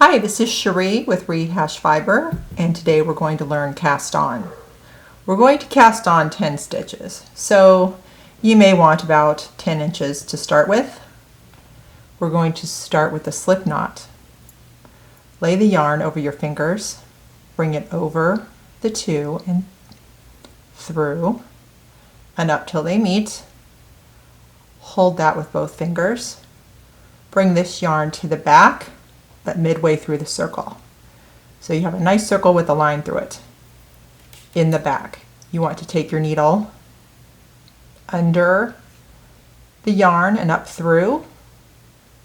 Hi, this is Cherie with Rehashfiber, and today we're going to learn cast on. We're going to cast on 10 stitches, so you may want about 10 inches to start with. We're going to start with a slip knot. Lay the yarn over your fingers, bring it over the two and through and up till they meet. Hold that with both fingers. Bring this yarn to the back, but midway through the circle. So you have a nice circle with a line through it. In the back, you want to take your needle under the yarn and up through,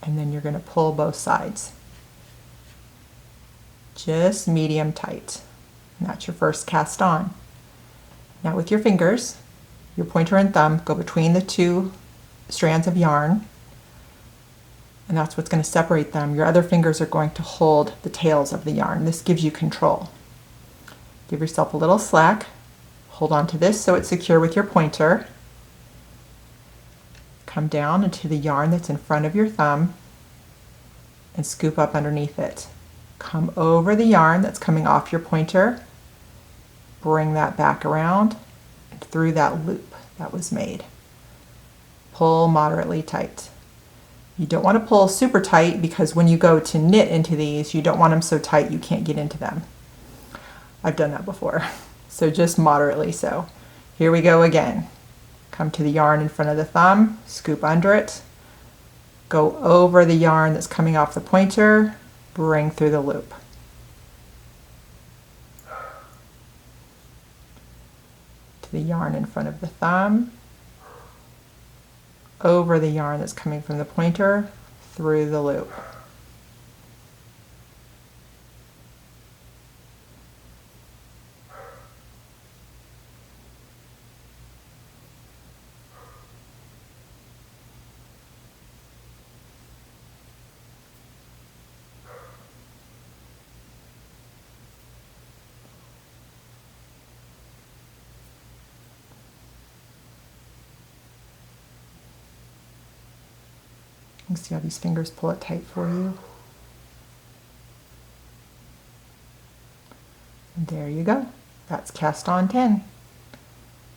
and then you're going to pull both sides. Just medium tight. And that's your first cast on. Now with your fingers, your pointer and thumb go between the two strands of yarn, and that's what's going to separate them. Your other fingers are going to hold the tails of the yarn. This gives you control. Give yourself a little slack. Hold on to this so it's secure with your pointer. Come down into the yarn that's in front of your thumb and scoop up underneath it. Come over the yarn that's coming off your pointer. Bring that back around and through that loop that was made. Pull moderately tight. You don't want to pull super tight because when you go to knit into these, you don't want them so tight you can't get into them. I've done that before, so just moderately so. Here we go again. Come to the yarn in front of the thumb, scoop under it, go over the yarn that's coming off the pointer, bring through the loop. To the yarn in front of the thumb, over the yarn that's coming from the pointer, through the loop. You see how these fingers pull it tight for you. And there you go. That's cast on 10.